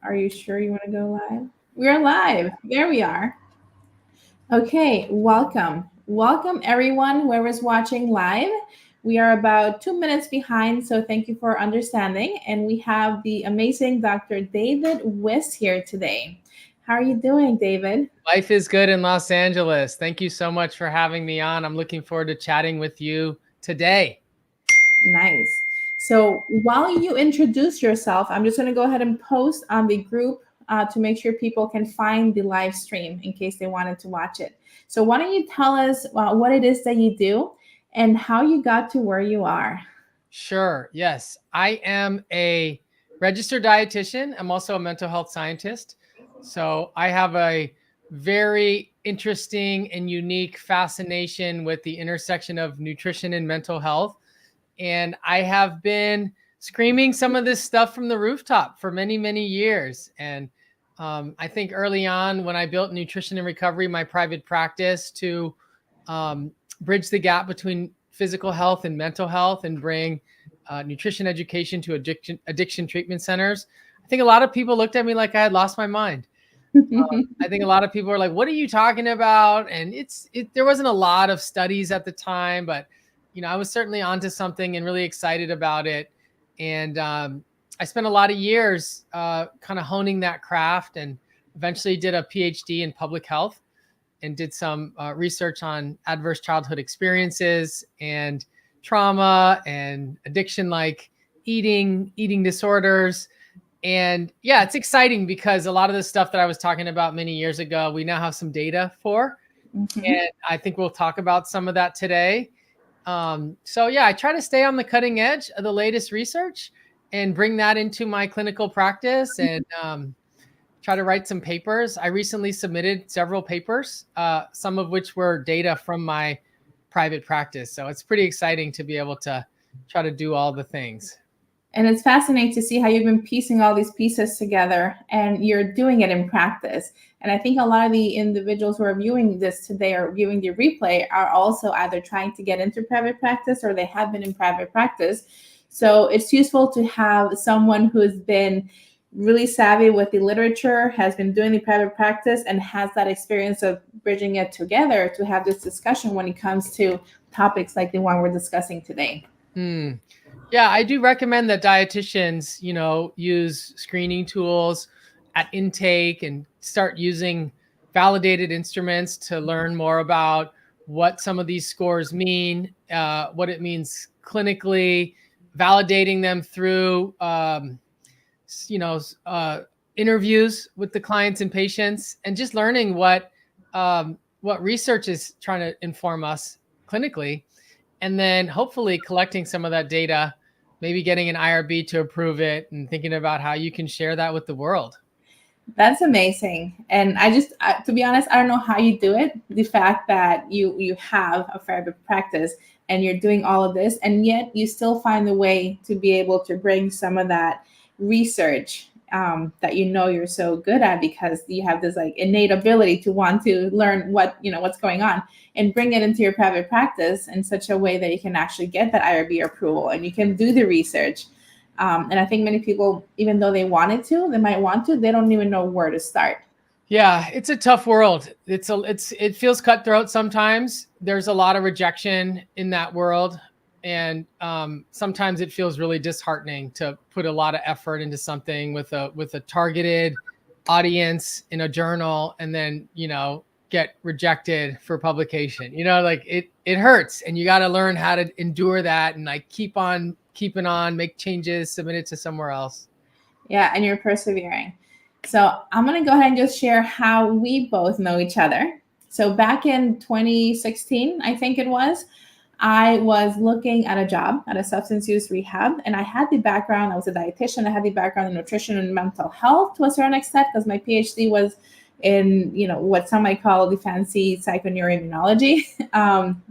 Are you sure you want to go live? We're live. There we are. Okay, welcome. Welcome everyone, whoever's watching live. We are about 2 minutes behind, so thank you for understanding. And we have the amazing Dr. David Wiss here today. How are you doing, David? Life is good in Los Angeles. Thank you so much for having me on. I'm looking forward to chatting with you today. Nice. So while you introduce yourself, I'm just going to go ahead and post on the group to make sure people can find the live stream in case they wanted to watch it. So why don't you tell us what it is that you do and how you got to where you are? Sure. Yes. I am a registered dietitian. I'm also a mental health scientist. So I have a very interesting and unique fascination with the intersection of nutrition and mental health. And I have been screaming some of this stuff from the rooftop for many, many years. And I think early on when I built Nutrition and Recovery, my private practice to bridge the gap between physical health and mental health and bring nutrition education to addiction treatment centers, I think a lot of people looked at me like I had lost my mind. I think a lot of people were like, what are you talking about? And there wasn't a lot of studies at the time, but I was certainly onto something and really excited about it. And I spent a lot of years kind of honing that craft and eventually did a PhD in public health and did some research on adverse childhood experiences and trauma and addiction, like eating disorders. And yeah, it's exciting because a lot of the stuff that I was talking about many years ago, we now have some data for. Mm-hmm. And I think we'll talk about some of that today. So yeah, I try to stay on the cutting edge of the latest research and bring that into my clinical practice and try to write some papers. I recently submitted several papers, some of which were data from my private practice. So it's pretty exciting to be able to try to do all the things. And it's fascinating to see how you've been piecing all these pieces together and you're doing it in practice. And I think a lot of the individuals who are viewing this today or viewing the replay are also either trying to get into private practice or they have been in private practice. So it's useful to have someone who's been really savvy with the literature, has been doing the private practice, and has that experience of bridging it together to have this discussion when it comes to topics like the one we're discussing today. Yeah, I do recommend that dietitians, use screening tools at intake and start using validated instruments to learn more about what some of these scores mean, what it means clinically, validating them through, interviews with the clients and patients, and just learning what research is trying to inform us clinically. And then hopefully collecting some of that data, maybe getting an IRB to approve it and thinking about how you can share that with the world. That's amazing. And to be honest, I don't know how you do it. The fact that you have a private practice and you're doing all of this, and yet you still find a way to be able to bring some of that research that you're so good at because you have this like innate ability to want to learn what's going on and bring it into your private practice in such a way that you can actually get that IRB approval and you can do the research. And I think many people, even though they might want to, they don't even know where to start. Yeah, it's a tough world. It feels cutthroat sometimes. There's a lot of rejection in that world. And sometimes it feels really disheartening to put a lot of effort into something with a targeted audience in a journal and then, get rejected for publication. Like it hurts, and you got to learn how to endure that and like keep on keeping on, make changes, submit it to somewhere else. Yeah, and you're persevering. So I'm going to go ahead and just share how we both know each other. So back in 2016, I think it was, I was looking at a job at a substance use rehab, and I had the background. I was a dietitian. I had the background in nutrition and mental health to a certain extent because my PhD was in, what some might call the fancy psychoneuroimmunology,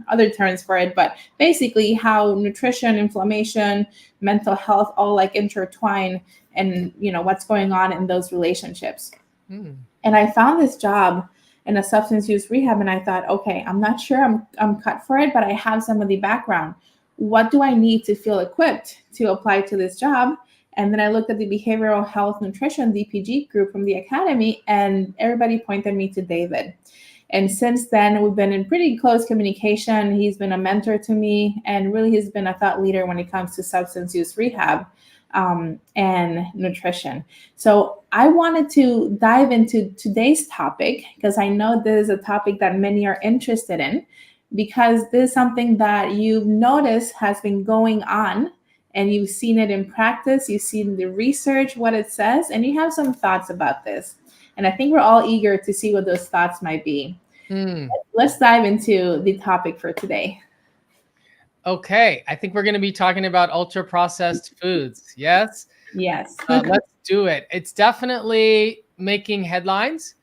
other terms for it, but basically how nutrition, inflammation, mental health all like intertwine and, what's going on in those relationships. And I found this job in a substance use rehab. And I thought, okay, I'm not sure I'm cut for it, but I have some of the background. What do I need to feel equipped to apply to this job? And then I looked at the Behavioral Health Nutrition DPG group from the academy, and everybody pointed me to David. And since then, we've been in pretty close communication. He's been a mentor to me, and really he's been a thought leader when it comes to substance use rehab and nutrition. So I wanted to dive into today's topic because I know this is a topic that many are interested in, because this is something that you've noticed has been going on, and you've seen it in practice, you've seen the research, what it says, and you have some thoughts about this. And I think we're all eager to see what those thoughts might be. Let's dive into the topic for today. Okay, I think we're going to be talking about ultra-processed foods. Yes? Yes. Let's do it. It's definitely making headlines.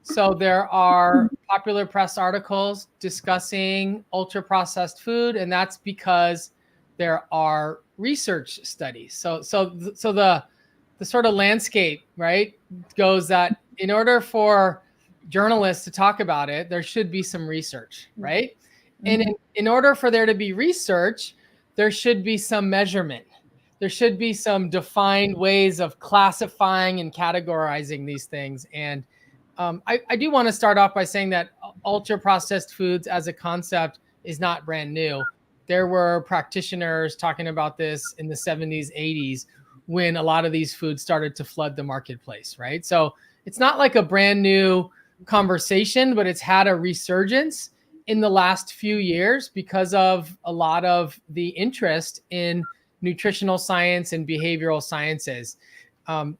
So there are popular press articles discussing ultra-processed food, and that's because there are research studies. So the sort of landscape, right, goes that in order for journalists to talk about it, there should be some research, right? Mm-hmm. And in order for there to be research, there should be some measurement. There should be some defined ways of classifying and categorizing these things. And I do want to start off by saying that ultra-processed foods as a concept is not brand new. There were practitioners talking about this in the 70s, 80s, when a lot of these foods started to flood the marketplace, right? So it's not like a brand new conversation, but it's had a resurgence in the last few years because of a lot of the interest in nutritional science and behavioral sciences.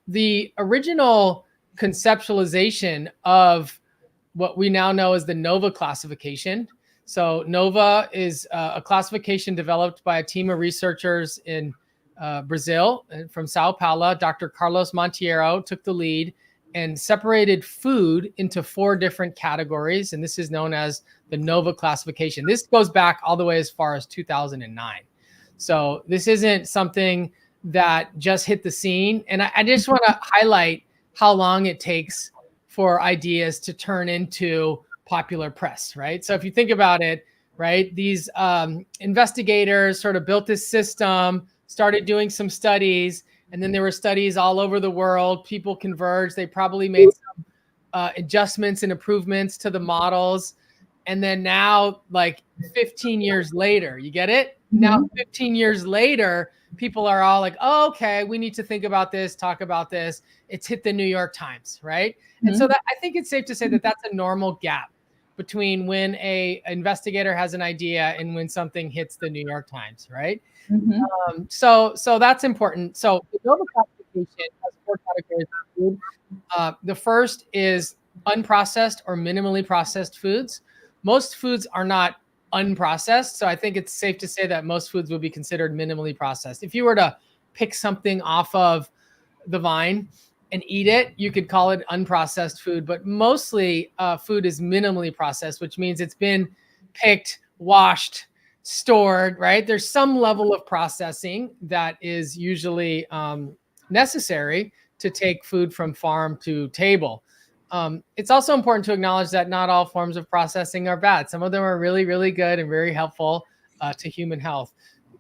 The original conceptualization of what we now know as the NOVA classification. So NOVA is a classification developed by a team of researchers in Brazil, from Sao Paulo. Dr. Carlos Monteiro took the lead and separated food into 4 different categories. And this is known as the NOVA classification. This goes back all the way as far as 2009. So this isn't something that just hit the scene. And I just want to highlight how long it takes for ideas to turn into popular press, right? So if you think about it, right, these investigators sort of built this system, started doing some studies, and then there were studies all over the world. People converged. They probably made some adjustments and improvements to the models. And then now, like 15 years later, you get it? Mm-hmm. Now, 15 years later, people are all like, oh, okay, we need to think about this, talk about this. It's hit the New York Times, right? Mm-hmm. And so that, I think it's safe to say that that's a normal gap between when an investigator has an idea and when something hits the New York Times, right? Mm-hmm. So that's important. So the NOVA classification has 4 categories of food. The first is unprocessed or minimally processed foods. Most foods are not unprocessed, so I think it's safe to say that most foods would be considered minimally processed. If you were to pick something off of the vine and eat it, you could call it unprocessed food, but mostly food is minimally processed, which means it's been picked, washed, stored, right? There's some level of processing that is usually necessary to take food from farm to table. It's also important to acknowledge that not all forms of processing are bad. Some of them are really, really good and very helpful to human health.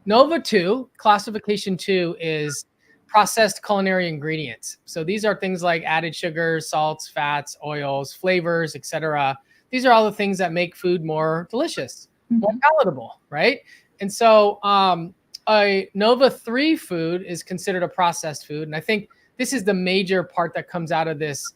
NOVA 2, classification 2, is processed culinary ingredients. So these are things like added sugars, salts, fats, oils, flavors, etc. These are all the things that make food more delicious, more palatable, right? And so a NOVA 3 food is considered a processed food. And I think this is the major part that comes out of this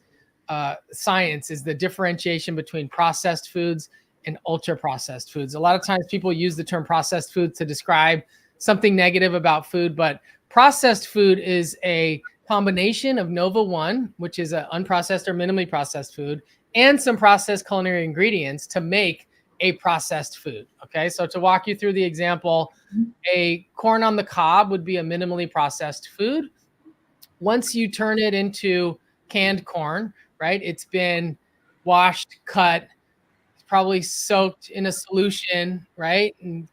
science, is the differentiation between processed foods and ultra processed foods. A lot of times people use the term processed food to describe something negative about food, but processed food is a combination of NOVA 1, which is an unprocessed or minimally processed food, and some processed culinary ingredients to make a processed food. Okay, so to walk you through the example, a corn on the cob would be a minimally processed food. Once you turn it into canned corn, right, it's been washed, cut, probably soaked in a solution, right, and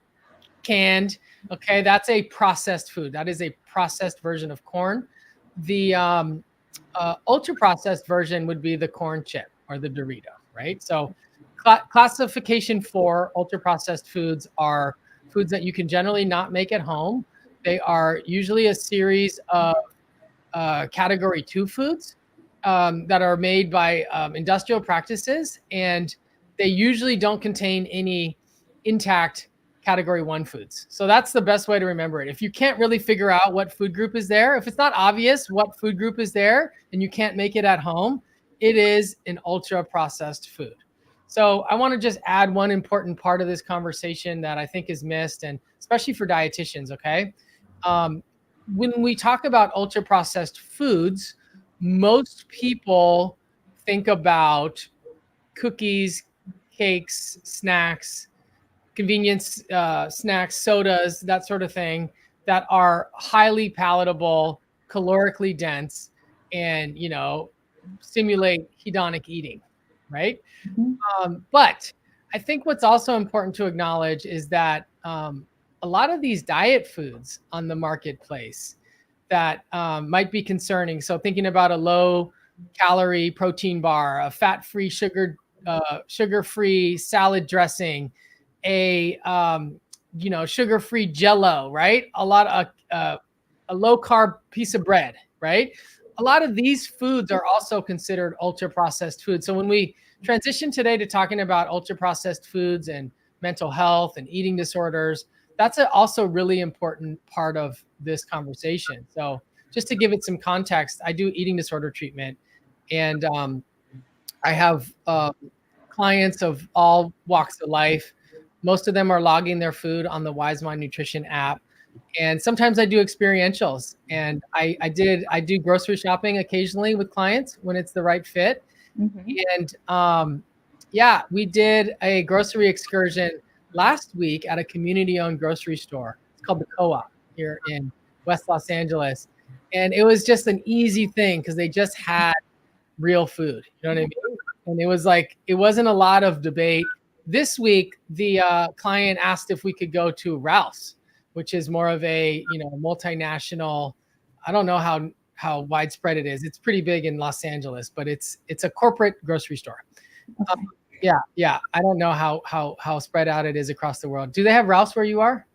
canned. Okay, that's a processed food. That is a processed version of corn. The ultra processed version would be the corn chip or the Dorito, right? So classification 4 ultra processed foods are foods that you can generally not make at home. They are usually a series of category 2 foods that are made by industrial practices, and they usually don't contain any intact category 1 foods. So that's the best way to remember it. If you can't really figure out what food group is there, if it's not obvious what food group is there and you can't make it at home, it is an ultra processed food. So I want to just add one important part of this conversation that I think is missed, and especially for dietitians, okay? When we talk about ultra processed foods, most people think about cookies, cakes, snacks, convenience snacks, sodas, that sort of thing, that are highly palatable, calorically dense, and stimulate hedonic eating, right? But I think what's also important to acknowledge is that a lot of these diet foods on the marketplace that might be concerning. So thinking about a low calorie protein bar, a fat-free sugar-free salad dressing, a sugar-free Jello, right? A lot of a low carb piece of bread, right? A lot of these foods are also considered ultra processed foods. So when we transition today to talking about ultra processed foods and mental health and eating disorders, that's also really important part of this conversation. So just to give it some context, I do eating disorder treatment, and I have clients of all walks of life. Most of them are logging their food on the Wise Mind Nutrition app. And sometimes I do experientials, and I do grocery shopping occasionally with clients when it's the right fit. And we did a grocery excursion last week at a community-owned grocery store. It's called the Co-op here in West Los Angeles. And it was just an easy thing because they just had real food. You know what I mean? And it was like, it wasn't a lot of debate. This week, the client asked if we could go to Ralph's, which is more of a, multinational. I don't know how widespread it is. It's pretty big in Los Angeles, but it's a corporate grocery store. Okay. Yeah. I don't know how spread out it is across the world. Do they have Ralph's where you are?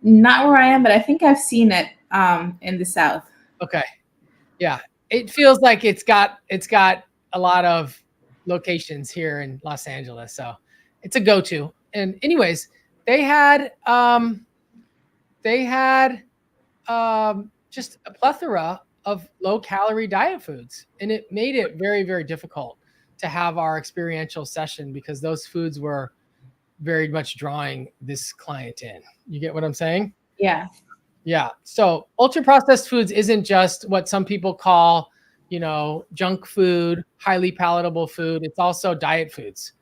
Not where I am, but I think I've seen it in the South. Okay. Yeah. It feels like it's got a lot of locations here in Los Angeles. So it's a go-to. And anyways, they had just a plethora of low-calorie diet foods, and it made it very, very difficult to have our experiential session because those foods were very much drawing this client in. You get what I'm saying? Yeah. Yeah. So ultra-processed foods isn't just what some people call, junk food, highly palatable food. It's also diet foods.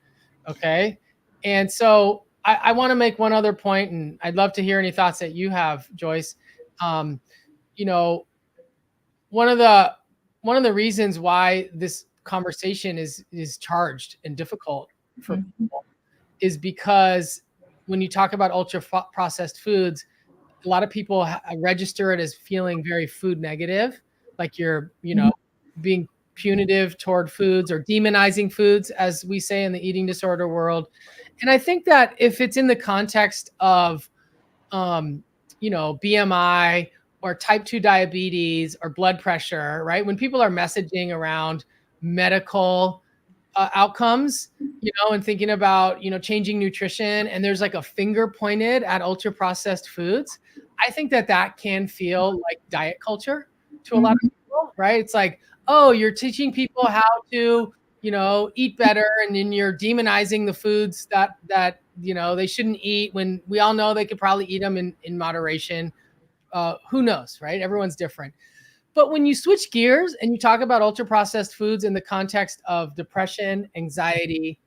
Okay. And so I want to make one other point, and I'd love to hear any thoughts that you have, Joyce. One of the reasons why this conversation is charged and difficult for people is because when you talk about ultra processed foods, a lot of people register it as feeling very food negative, like you're, being punitive toward foods or demonizing foods, as we say in the eating disorder world. And I think that if it's in the context of, BMI or type 2 diabetes or blood pressure, right? When people are messaging around medical outcomes, and thinking about, changing nutrition, and there's like a finger pointed at ultra processed foods, I think that can feel like diet culture to a lot of people, right? It's like, oh, you're teaching people how to, eat better, and then you're demonizing the foods that they shouldn't eat, when we all know they could probably eat them in moderation. Who knows, right? Everyone's different. But when you switch gears and you talk about ultra processed foods in the context of depression, anxiety,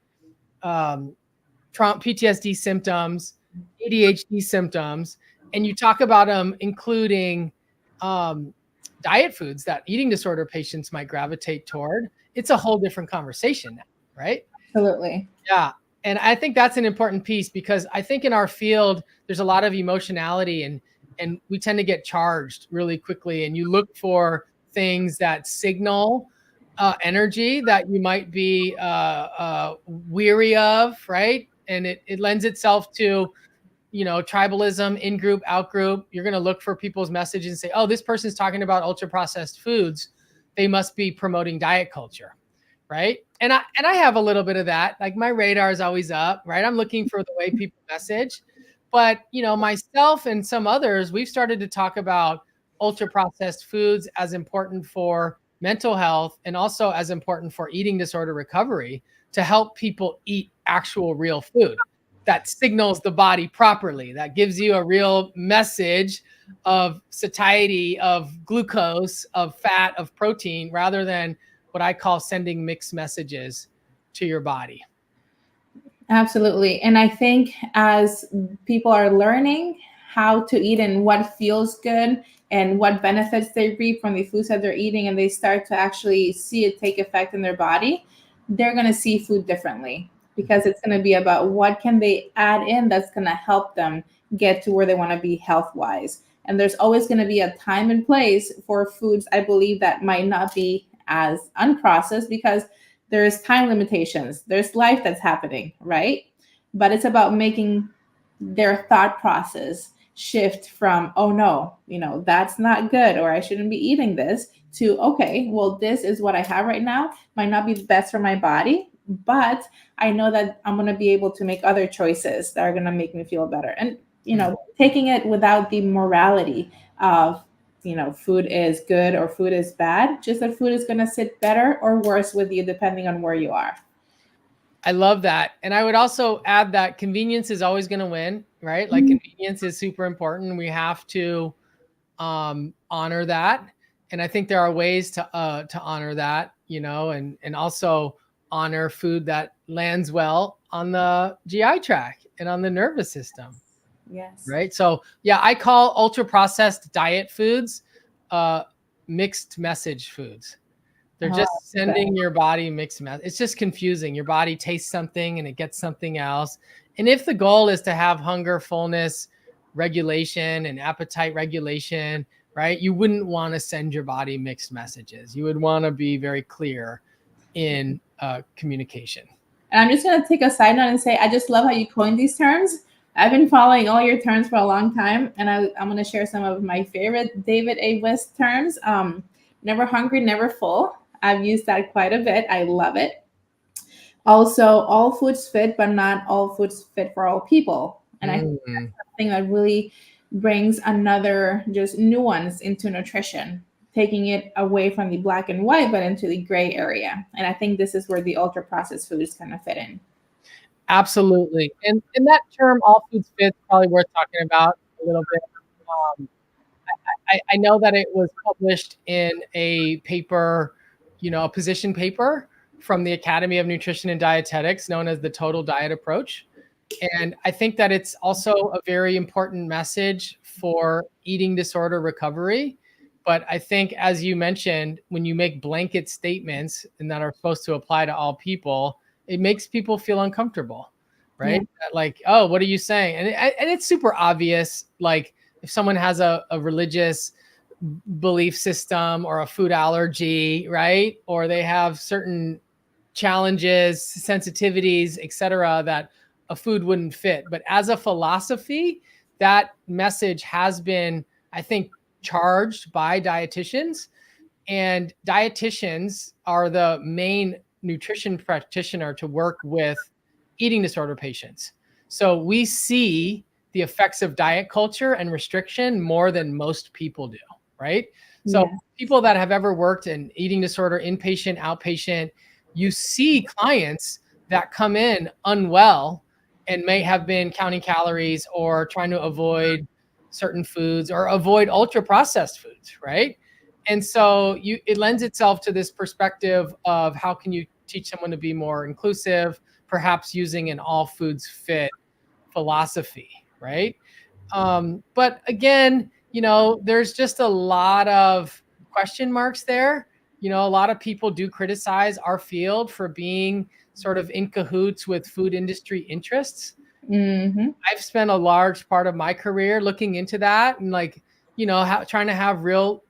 PTSD symptoms, ADHD symptoms, and you talk about them including diet foods that eating disorder patients might gravitate toward, it's a whole different conversation now, right? Absolutely. Yeah. And I think that's an important piece, because I think in our field, there's a lot of emotionality, and we tend to get charged really quickly. And you look for things that signal energy that you might be weary of, right? And it lends itself to, tribalism, in group, out group. You're going to look for people's messages and say, oh, this person's talking about ultra processed foods. They must be promoting diet culture. Right. And I have a little bit of that. Like my radar is always up, right? I'm looking for the way people message. But, myself and some others, we've started to talk about ultra processed foods as important for mental health and also as important for eating disorder recovery, to help people eat actual real food that signals the body properly, that gives you a real message of satiety, of glucose, of fat, of protein, rather than what I call sending mixed messages to your body. Absolutely. And I think as people are learning how to eat and what feels good and what benefits they reap from the foods that they're eating, and they start to actually see it take effect in their body, they're going to see food differently, because it's going to be about what can they add in that's going to help them get to where they want to be health wise. And there's always going to be a time and place for foods, I believe, that might not be as unprocessed, because there's time limitations, there's life that's happening, right? But it's about making their thought process shift from, oh no, that's not good, or I shouldn't be eating this, to, okay, well, this is what I have right now. Might not be the best for my body, but I know that I'm going to be able to make other choices that are going to make me feel better. And, taking it without the morality of, food is good or food is bad, just that food is going to sit better or worse with you depending on where you are. I love that. And I would also add that convenience is always going to win, right? Like convenience is super important. We have to honor that. And I think there are ways to honor that, and also honor food that lands well on the GI tract and on the nervous system. Yes. Right. So yeah, I call ultra processed diet foods mixed message foods. They're just sending your body mixed message. It's just confusing. Your body tastes something and it gets something else. And if the goal is to have hunger, fullness regulation and appetite regulation, right, you wouldn't want to send your body mixed messages. You would want to be very clear in communication. And I'm just going to take a side note and say, I just love how you coined these terms. I've been following all your terms for a long time, and I'm going to share some of my favorite David A. West terms. Never hungry, never full. I've used that quite a bit. I love it. Also, all foods fit, but not all foods fit for all people. And I think that's something that really brings another just nuance into nutrition, taking it away from the black and white, but into the gray area. And I think this is where the ultra processed foods kind of fit in. Absolutely. And that term, all foods fit, is probably worth talking about a little bit. I know that it was published in a paper, a position paper from the Academy of Nutrition and Dietetics, known as the Total Diet Approach. And I think that it's also a very important message for eating disorder recovery. But I think, as you mentioned, when you make blanket statements and that are supposed to apply to all people, it makes people feel uncomfortable, right? Yeah. Like, oh, what are you saying? And it's super obvious. Like if someone has a religious belief system or a food allergy, right? Or they have certain challenges, sensitivities, etc., that a food wouldn't fit. But as a philosophy, that message has been, I think, charged by dietitians, and dietitians are the main nutrition practitioner to work with eating disorder patients. So we see the effects of diet culture and restriction more than most people do, right? So people that have ever worked in eating disorder, inpatient, outpatient, you see clients that come in unwell and may have been counting calories or trying to avoid certain foods or avoid ultra processed foods, right? And so it lends itself to this perspective of how can you teach someone to be more inclusive, perhaps using an all foods fit philosophy, right? But again, there's just a lot of question marks there. A lot of people do criticize our field for being sort of in cahoots with food industry interests. Mm-hmm. I've spent a large part of my career looking into that and trying to have real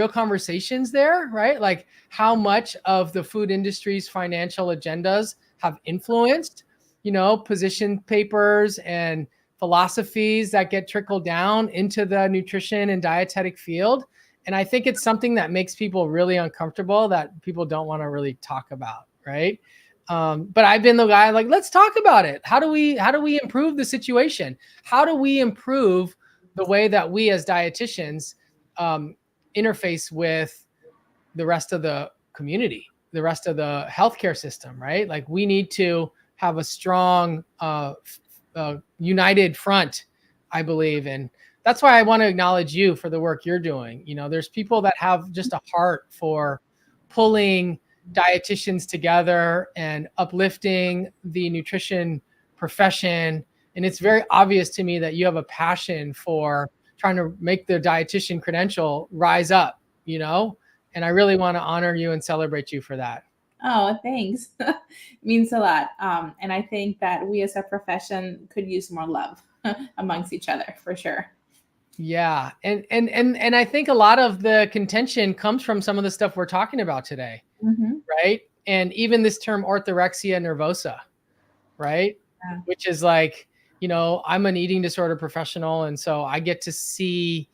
conversations there, right? Like how much of the food industry's financial agendas have influenced, position papers and philosophies that get trickled down into the nutrition and dietetic field. And I think it's something that makes people really uncomfortable, that people don't want to really talk about, right? But I've been the guy like, let's talk about it. How do we improve the situation? How do we improve the way that we as dietitians interface with the rest of the community, the rest of the healthcare system, right? Like, we need to have a strong, united front, I believe. And that's why I want to acknowledge you for the work you're doing. You know, there's people that have just a heart for pulling dietitians together and uplifting the nutrition profession. And it's very obvious to me that you have a passion for trying to make the dietitian credential rise up, you know? And I really want to honor you and celebrate you for that. Oh, thanks. Means a lot. And I think that we as a profession could use more love amongst each other, for sure. Yeah. And I think a lot of the contention comes from some of the stuff we're talking about today, right? And even this term orthorexia nervosa, right? Yeah. Which is like, you know, I'm an eating disorder professional. And so I get to see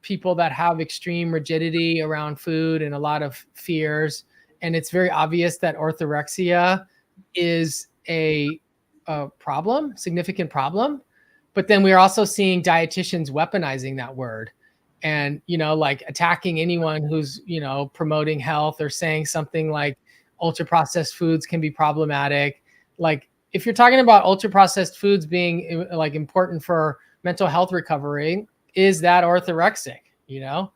people that have extreme rigidity around food and a lot of fears. And it's very obvious that orthorexia is a problem, significant problem. But then we're also seeing dietitians weaponizing that word and, you know, like attacking anyone who's, you know, promoting health or saying something like ultra processed foods can be problematic. Like, if you're talking about ultra processed foods being like important for mental health recovery, is that orthorexic, you know?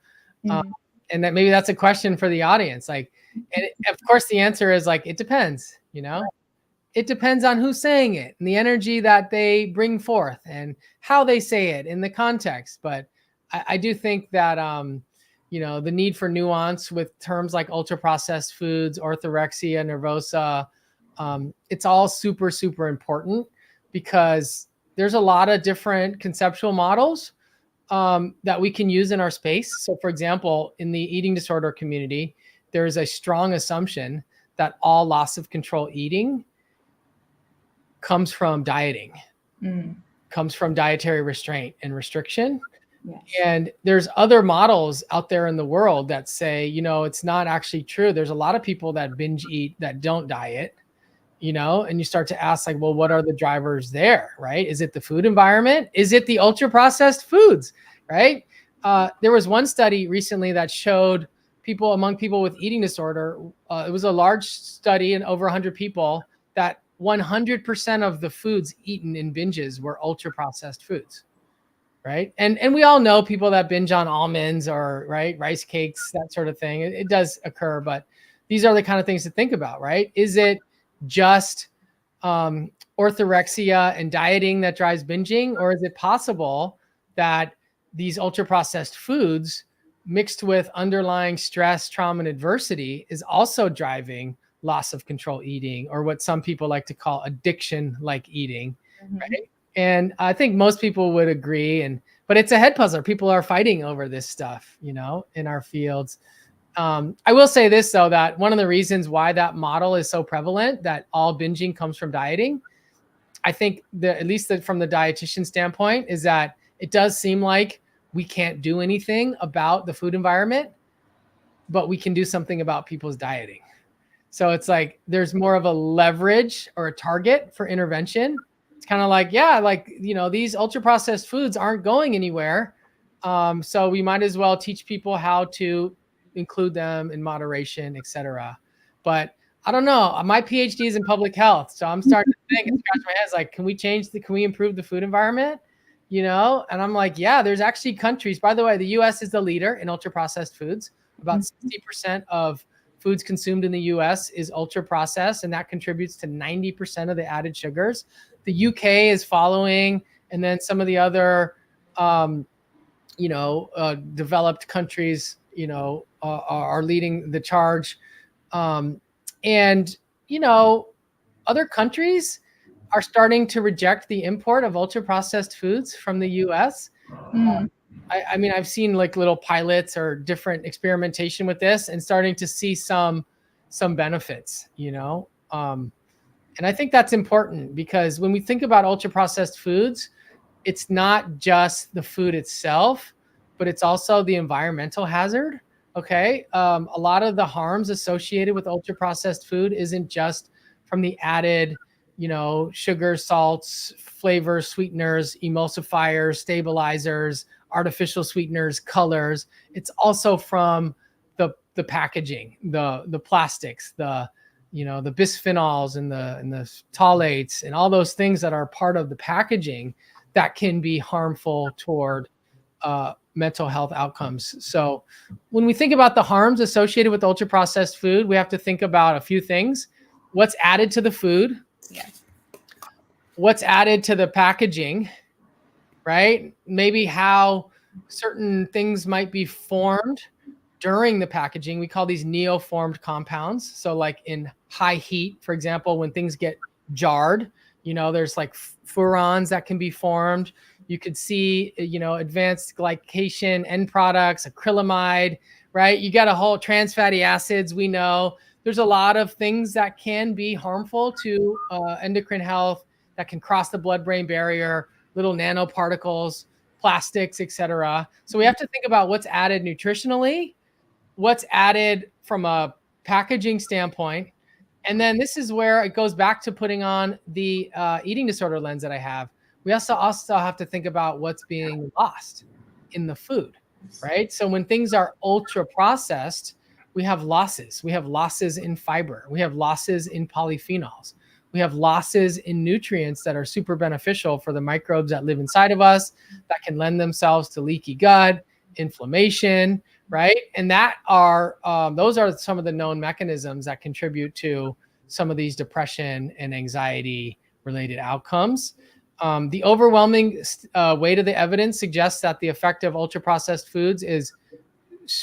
And that maybe that's a question for the audience. Like, and of course the answer is like, it depends, you know? It depends on who's saying it and the energy that they bring forth and how they say it in the context. But I do think that, you know, the need for nuance with terms like ultra processed foods, orthorexia nervosa, it's all super, super important, because there's a lot of different conceptual models that we can use in our space. So for example, in the eating disorder community, there's a strong assumption that all loss of control eating comes from dieting, comes from dietary restraint and restriction. Yes. And there's other models out there in the world that say, you know, it's not actually true. There's a lot of people that binge eat that don't diet, you know, and you start to ask like, well, what are the drivers there, right? Is it the food environment? Is it the ultra processed foods, right? There was one study recently that showed among people with eating disorder, it was a large study in over 100 people, that 100% of the foods eaten in binges were ultra processed foods, right? And we all know people that binge on almonds or rice cakes, that sort of thing. It does occur, but these are the kind of things to think about, right? Is it just orthorexia and dieting that drives binging, or is it possible that these ultra processed foods mixed with underlying stress, trauma, and adversity is also driving loss of control eating, or what some people like to call addiction-like eating, right? And I think most people would agree. But it's a head puzzler. People are fighting over this stuff, you know, in our fields. I will say this though, that one of the reasons why that model is so prevalent, that all binging comes from dieting, I think at least from the dietitian standpoint, is that it does seem like we can't do anything about the food environment, but we can do something about people's dieting. So it's like there's more of a leverage or a target for intervention. It's kind of like, yeah, like, you know, these ultra processed foods aren't going anywhere. So we might as well teach people how to include them in moderation, et cetera. But I don't know. My PhD is in public health. So I'm starting to think and scratch my head. Like, can we improve the food environment? You know? And I'm like, yeah, there's actually countries. By the way, the US is the leader in ultra processed foods. About 60% of foods consumed in the US is ultra processed, and that contributes to 90% of the added sugars. The UK is following, and then some of the other, developed countries, you know, are leading the charge. And, you know, other countries are starting to reject the import of ultra processed foods from the US. I mean, I've seen like little pilots or different experimentation with this and starting to see some benefits, you know? And I think that's important because when we think about ultra processed foods, it's not just the food itself, but it's also the environmental hazard. Okay. A lot of the harms associated with ultra processed food isn't just from the added, sugar, salts, flavors, sweeteners, emulsifiers, stabilizers, artificial sweeteners, colors. It's also from the packaging, the plastics, the bisphenols and the phthalates and all those things that are part of the packaging that can be harmful toward mental health outcomes. So when we think about the harms associated with ultra processed food, we have to think about a few things. What's added to the food? Yeah. What's added to the packaging, right? Maybe how certain things might be formed during the packaging. We call these neoformed compounds. So like in high heat, for example, when things get jarred, there's like furans that can be formed. You could see, advanced glycation end products, acrylamide, right? You got a whole trans fatty acids. We know there's a lot of things that can be harmful to endocrine health that can cross the blood-brain barrier, little nanoparticles, plastics, etc. So we have to think about what's added nutritionally, what's added from a packaging standpoint. And then this is where it goes back to putting on the eating disorder lens that I have. We also have to think about what's being lost in the food, right? So when things are ultra processed, we have losses. We have losses in fiber. We have losses in polyphenols. We have losses in nutrients that are super beneficial for the microbes that live inside of us that can lend themselves to leaky gut, inflammation, right? And those are some of the known mechanisms that contribute to some of these depression and anxiety related outcomes. The overwhelming weight of the evidence suggests that the effect of ultra processed foods is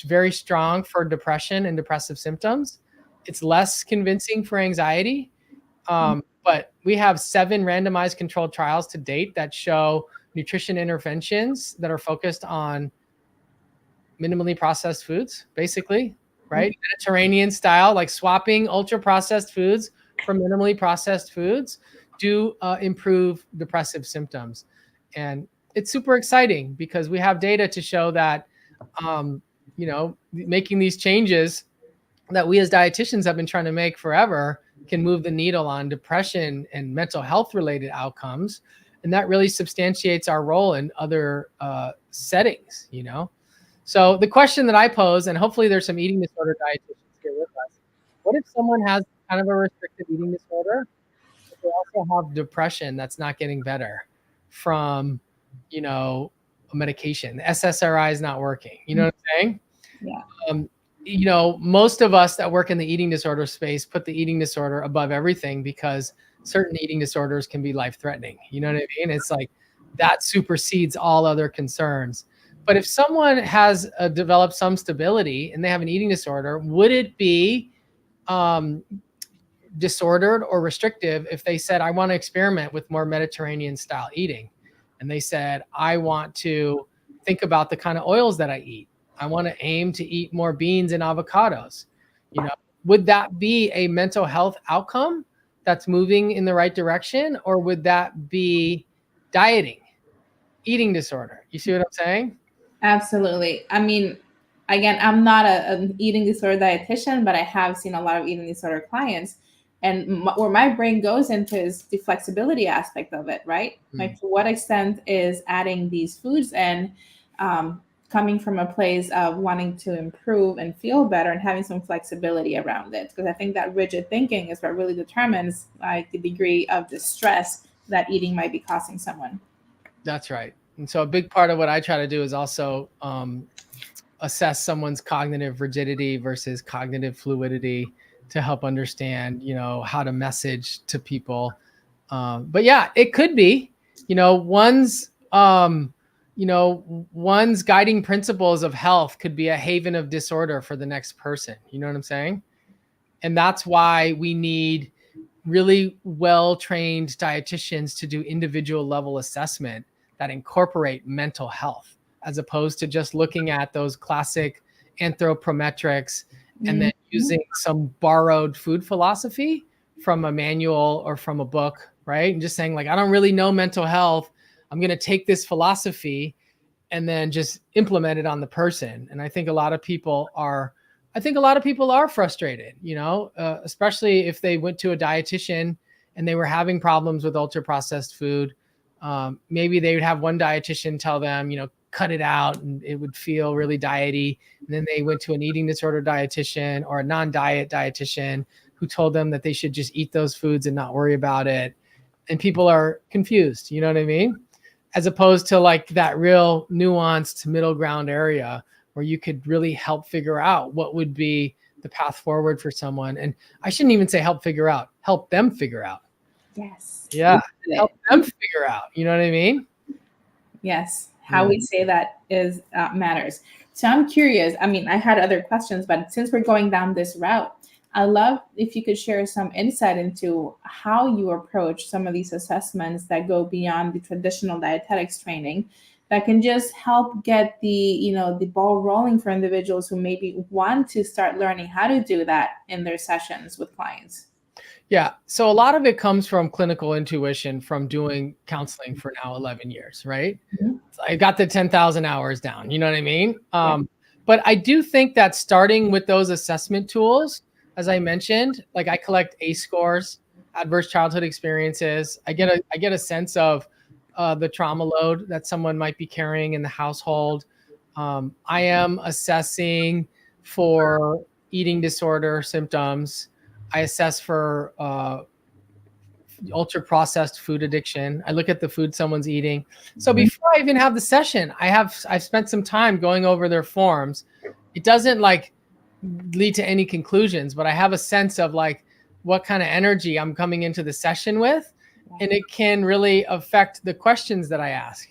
very strong for depression and depressive symptoms. It's less convincing for anxiety. But we have 7 randomized controlled trials to date that show nutrition interventions that are focused on minimally processed foods, basically, right? Mediterranean style, like swapping ultra processed foods for minimally processed foods do improve depressive symptoms. And it's super exciting because we have data to show that, making these changes that we as dietitians have been trying to make forever can move the needle on depression and mental health related outcomes. And that really substantiates our role in other settings, So the question that I pose, and hopefully there's some eating disorder dietitians here with us, what if someone has kind of a restrictive eating disorder, but they also have depression that's not getting better from, a medication? The SSRI is not working. You know what I'm saying? Yeah. Most of us that work in the eating disorder space put the eating disorder above everything because certain eating disorders can be life-threatening. You know what I mean? It's like that supersedes all other concerns. But if someone has developed some stability and they have an eating disorder, would it be disordered or restrictive if they said, I want to experiment with more Mediterranean style eating? And they said, I want to think about the kind of oils that I eat. I want to aim to eat more beans and avocados. Would that be a mental health outcome that's moving in the right direction? Or would that be dieting, eating disorder? You see what I'm saying? Absolutely. I mean, again, I'm not an eating disorder dietitian, but I have seen a lot of eating disorder clients. And where my brain goes into is the flexibility aspect of it, right? Like, to what extent is adding these foods and coming from a place of wanting to improve and feel better and having some flexibility around it? Because I think that rigid thinking is what really determines like the degree of distress that eating might be causing someone. That's right. And so a big part of what I try to do is also assess someone's cognitive rigidity versus cognitive fluidity to help understand, how to message to people. But yeah, it could be, one's guiding principles of health could be a haven of disorder for the next person. You know what I'm saying? And that's why we need really well-trained dietitians to do individual level assessment that incorporate mental health, as opposed to just looking at those classic anthropometrics and then using some borrowed food philosophy from a manual or from a book, right? And just saying like, I don't really know mental health. I'm going to take this philosophy and then just implement it on the person. And I think a lot of people are frustrated, especially if they went to a dietitian and they were having problems with ultra processed food. Maybe they would have one dietitian tell them, cut it out, and it would feel really diety. And then they went to an eating disorder dietitian or a non-diet dietitian who told them that they should just eat those foods and not worry about it. And people are confused, you know what I mean? As opposed to like that real nuanced middle ground area where you could really help figure out what would be the path forward for someone. And I shouldn't even say help them figure out. Yes. Yeah. Help them figure out. You know what I mean? Yes. How we say that is matters. So I'm curious. I mean, I had other questions, but since we're going down this route, I'd love if you could share some insight into how you approach some of these assessments that go beyond the traditional dietetics training that can just help get the ball rolling for individuals who maybe want to start learning how to do that in their sessions with clients. Yeah. So a lot of it comes from clinical intuition from doing counseling for now 11 years, right? Mm-hmm. I got the 10,000 hours down. You know what I mean? But I do think that starting with those assessment tools, as I mentioned, like I collect ACE scores, adverse childhood experiences. I get a sense of the trauma load that someone might be carrying in the household. I am assessing for eating disorder symptoms. I assess for ultra processed food addiction. I look at the food someone's eating. So before I even have the session, I've spent some time going over their forms. It doesn't like lead to any conclusions, but I have a sense of like what kind of energy I'm coming into the session with. And it can really affect the questions that I ask,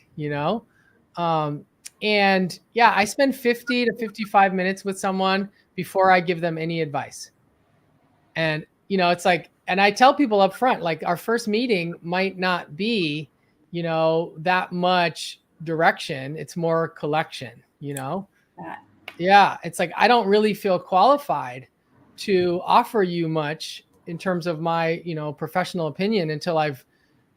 and yeah, I spend 50 to 55 minutes with someone before I give them any advice. And, it's like, and I tell people up front, like our first meeting might not be, that much direction. It's more collection, Yeah. It's like, I don't really feel qualified to offer you much in terms of my, professional opinion until I've,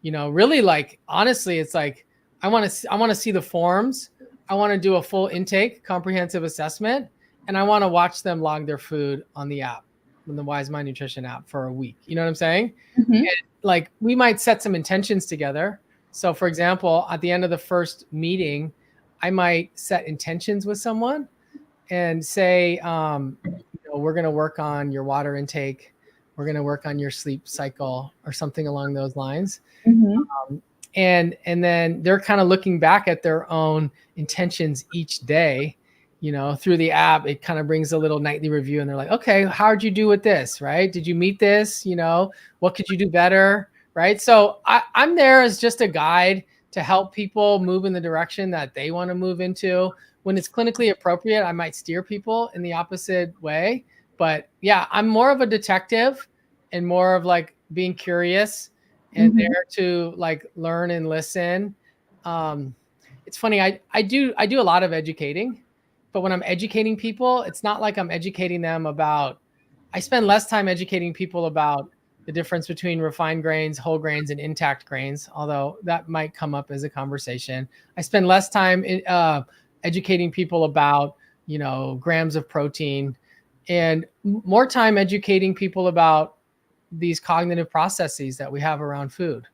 really like, honestly, it's like, I want to see the forms. I want to do a full intake, comprehensive assessment, and I want to watch them log their food on the app, on the Wise Mind Nutrition app for a week. You know what I'm saying? Mm-hmm. And like we might set some intentions together. So for example, at the end of the first meeting, I might set intentions with someone and say, we're going to work on your water intake. We're going to work on your sleep cycle or something along those lines. Mm-hmm. And then they're kind of looking back at their own intentions each day, through the app. It kind of brings a little nightly review and they're like, okay, how'd you do with this? Right? Did you meet this? What could you do better? Right? So I'm there as just a guide to help people move in the direction that they want to move into. When it's clinically appropriate, I might steer people in the opposite way. But yeah, I'm more of a detective and more of like being curious and mm-hmm. there to like learn and listen. It's funny. I do a lot of educating, but when I'm educating people, it's not like I'm educating them about, I spend less time educating people about the difference between refined grains, whole grains, and intact grains, although that might come up as a conversation. I spend less time educating people about, grams of protein, and more time educating people about these cognitive processes that we have around food,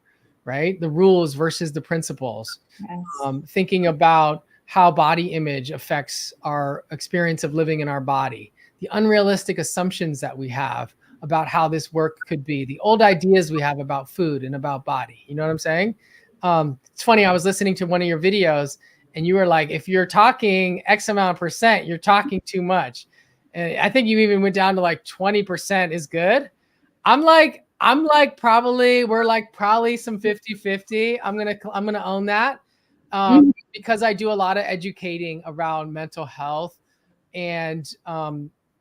right? The rules versus the principles. Yes. Thinking about how body image affects our experience of living in our body, the unrealistic assumptions that we have about how this work could be, the old ideas we have about food and about body. You know what I'm saying? It's funny. I was listening to one of your videos and you were like, if you're talking X amount of percent, you're talking too much. And I think you even went down to like 20% is good. I'm like probably some 50-50. I'm going to own that. Because I do a lot of educating around mental health and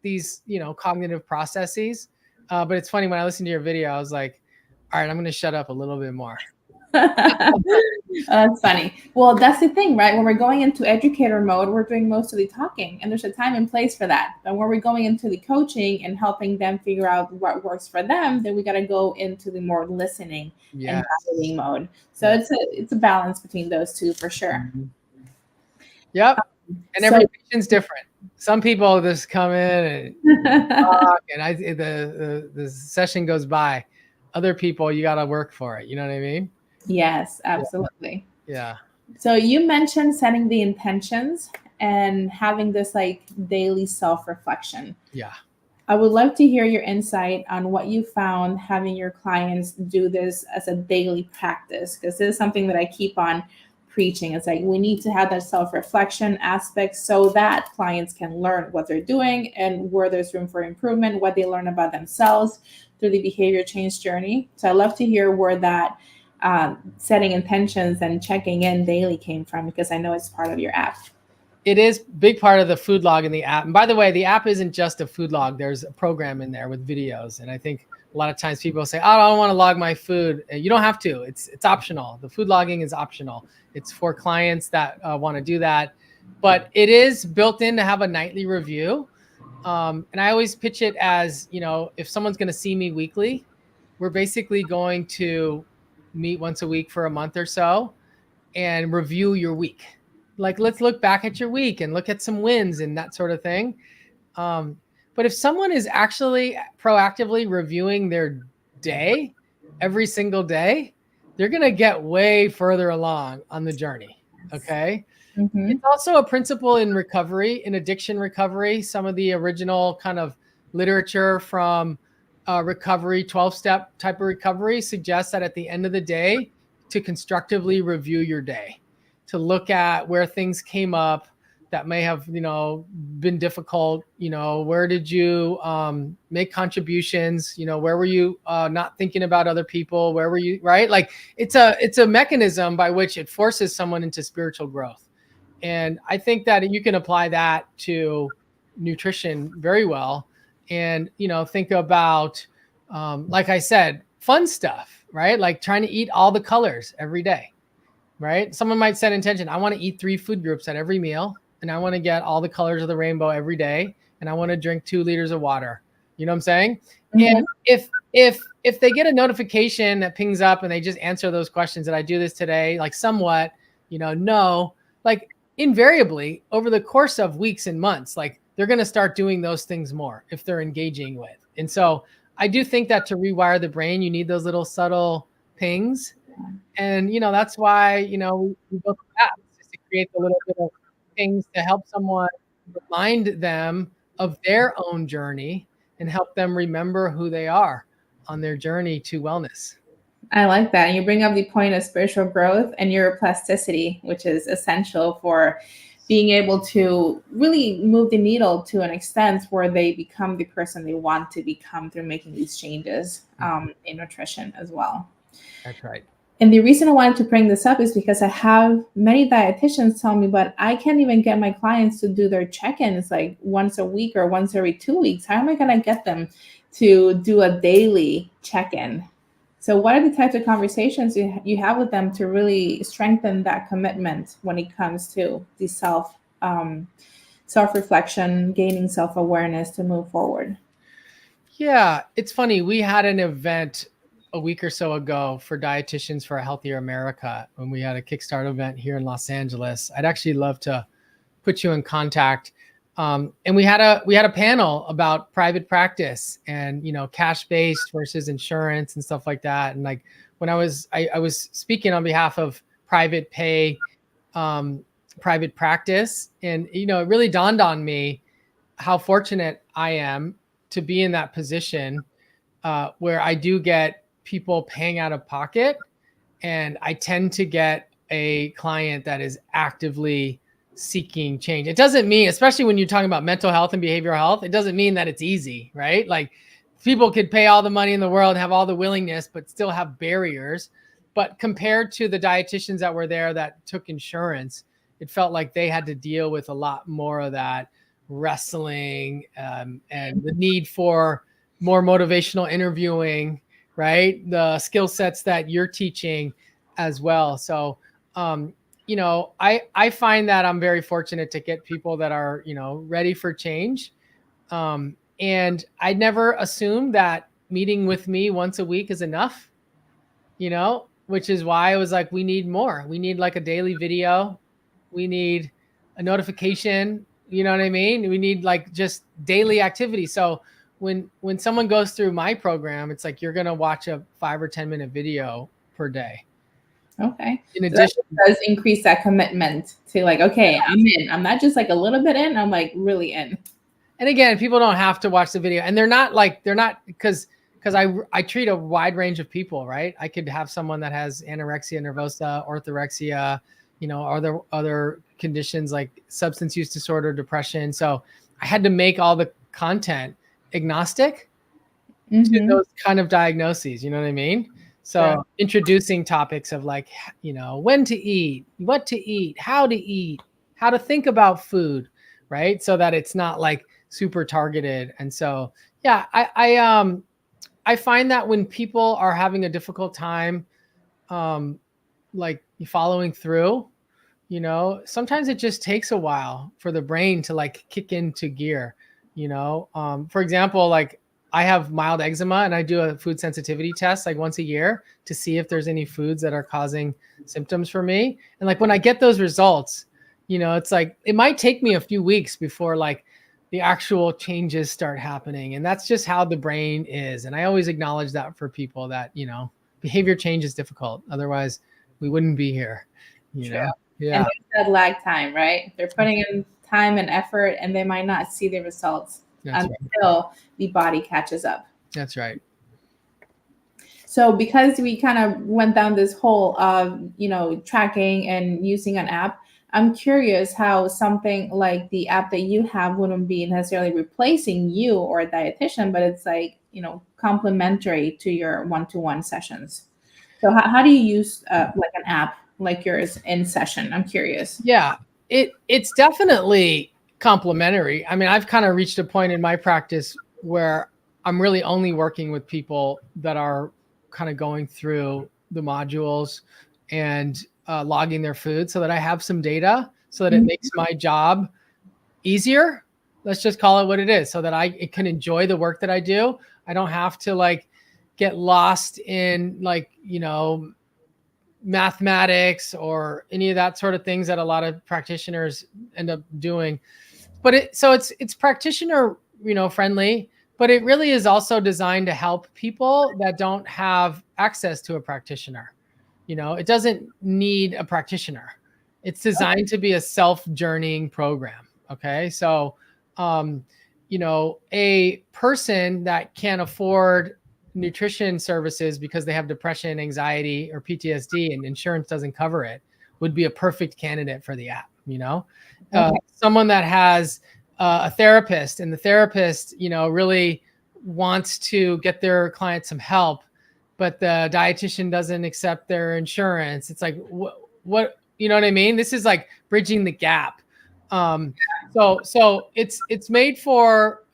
these, cognitive processes. But it's funny, when I listened to your video, I was like, all right, I'm going to shut up a little bit more. That's funny. Well, that's the thing, right? When we're going into educator mode, we're doing most of the talking, and there's a time and place for that. But when we're going into the coaching and helping them figure out what works for them, then we got to go into the more listening and guiding mode. So it's a balance between those two for sure. Yep. And every patient's different. Some people just come in and talk, and the session goes by. Other people, you got to work for it. You know what I mean? Yes, absolutely. Yeah. So you mentioned setting the intentions and having this like daily self-reflection. Yeah. I would love to hear your insight on what you found having your clients do this as a daily practice, because this is something that I keep on preaching. It's like we need to have that self-reflection aspect so that clients can learn what they're doing and where there's room for improvement, what they learn about themselves through the behavior change journey. So I love to hear where that setting intentions and checking in daily came from, because I know it's part of your app. It is a big part of the food log in the app. And by the way, the app isn't just a food log. There's a program in there with videos. And I think a lot of times people say, oh, I don't want to log my food. You don't have to. It's optional. The food logging is optional. It's for clients that want to do that. But it is built in to have a nightly review. And I always pitch it as, if someone's going to see me weekly, we're basically going to meet once a week for a month or so and review your week. Like, let's look back at your week and look at some wins and that sort of thing. But if someone is actually proactively reviewing their day every single day, they're going to get way further along on the journey. Okay. Mm-hmm. It's also a principle in recovery, in addiction recovery. Some of the original kind of literature from recovery, 12-step type of recovery suggests that at the end of the day, to constructively review your day, to look at where things came up that may have, been difficult. Where did you make contributions? Where were you not thinking about other people? Where were you, right? Like it's a mechanism by which it forces someone into spiritual growth. And I think that you can apply that to nutrition very well. And, think about, like I said, fun stuff, right? Like trying to eat all the colors every day. Right? Someone might set intention. I want to eat 3 food groups at every meal, and I want to get all the colors of the rainbow every day, and I want to drink 2 liters of water. You know what I'm saying? Mm-hmm. And if they get a notification that pings up and they just answer those questions, that I do this today, like somewhat, no, like invariably over the course of weeks and months, like they're going to start doing those things more if they're engaging with. And so I do think that to rewire the brain, you need those little subtle pings. And, that's why, we built the app, just to create the little bit of things to help someone remind them of their own journey and help them remember who they are on their journey to wellness. I like that. And you bring up the point of spiritual growth and neuroplasticity, which is essential for being able to really move the needle to an extent where they become the person they want to become through making these changes in nutrition as well. That's right. And the reason I wanted to bring this up is because I have many dietitians tell me, but I can't even get my clients to do their check-ins like once a week or once every 2 weeks. How am I going to get them to do a daily check-in? So what are the types of conversations you have with them to really strengthen that commitment when it comes to the self-reflection, gaining self-awareness to move forward? Yeah, it's funny. We had an event a week or so ago for Dietitians for a Healthier America when we had a Kickstart event here in Los Angeles. I'd actually love to put you in contact. And we had a panel about private practice and, cash-based versus insurance and stuff like that. And like when I was speaking on behalf of private pay, private practice. And, it really dawned on me how fortunate I am to be in that position where I do get people paying out of pocket, and I tend to get a client that is actively seeking change. It doesn't mean, especially when you're talking about mental health and behavioral health, it doesn't mean that it's easy, right? Like people could pay all the money in the world and have all the willingness, but still have barriers. But compared to the dietitians that were there that took insurance, it felt like they had to deal with a lot more of that wrestling and the need for more motivational interviewing, right? The skill sets that you're teaching. as well. So, I find that I'm very fortunate to get people that are, ready for change. And I never assumed that meeting with me once a week is enough, which is why I was like, we need more. We need like a daily video. We need a notification. You know what I mean? We need like just daily activity. So when someone goes through my program, it's like, you're going to watch a 5 or 10-minute video per day. Okay. In addition, that does increase that commitment to like, okay, I'm in. I'm not just like a little bit in, I'm like really in. And again, people don't have to watch the video, and they're not because I treat a wide range of people, right? I could have someone that has anorexia nervosa, orthorexia, other conditions like substance use disorder, depression. So I had to make all the content agnostic to those kind of diagnoses. You know what I mean? So introducing topics of like, when to eat, what to eat, how to think about food, right? So that it's not like super targeted. And so, yeah, I find that when people are having a difficult time, like following through, sometimes it just takes a while for the brain to like kick into gear, for example, like I have mild eczema and I do a food sensitivity test like once a year to see if there's any foods that are causing symptoms for me. And like when I get those results, it's like, it might take me a few weeks before like the actual changes start happening. And that's just how the brain is. And I always acknowledge that for people that, behavior change is difficult. Otherwise we wouldn't be here, know? Yeah. And there's that lag time, right? They're putting in time and effort and they might not see the results until the body catches up. That's right. So because we kind of went down this whole of, tracking and using an app, I'm curious how something like the app that you have wouldn't be necessarily replacing you or a dietitian, but it's like, complementary to your one-to-one sessions. So how do you use like an app like yours in session? I'm curious. Yeah, it's definitely complementary. I mean, I've kind of reached a point in my practice where I'm really only working with people that are kind of going through the modules and logging their food so that I have some data so that it makes my job easier. Let's just call it what it is so that I can enjoy the work that I do. I don't have to like get lost in like, mathematics or any of that sort of things that a lot of practitioners end up doing. But it's practitioner, friendly, but it really is also designed to help people that don't have access to a practitioner. It doesn't need a practitioner. It's designed to be a self-journeying program. Okay. So, a person that can't afford nutrition services because they have depression, anxiety, or PTSD and insurance doesn't cover it would be a perfect candidate for the app. Someone that has a therapist and the therapist, really wants to get their client some help, but the dietitian doesn't accept their insurance. It's like, what, you know what I mean? This is like bridging the gap. So it's made for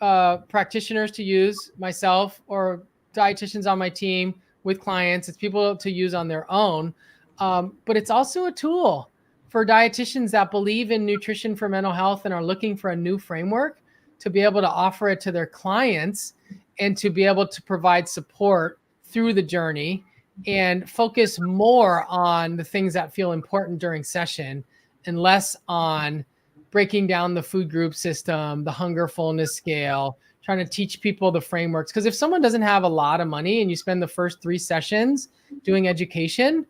practitioners to use, myself or dietitians on my team with clients. It's people to use on their own. But it's also a tool for dietitians that believe in nutrition for mental health and are looking for a new framework to be able to offer it to their clients and to be able to provide support through the journey and focus more on the things that feel important during session and less on breaking down the food group system, the hunger fullness scale, trying to teach people the frameworks. Because if someone doesn't have a lot of money and you spend the first 3 sessions doing education,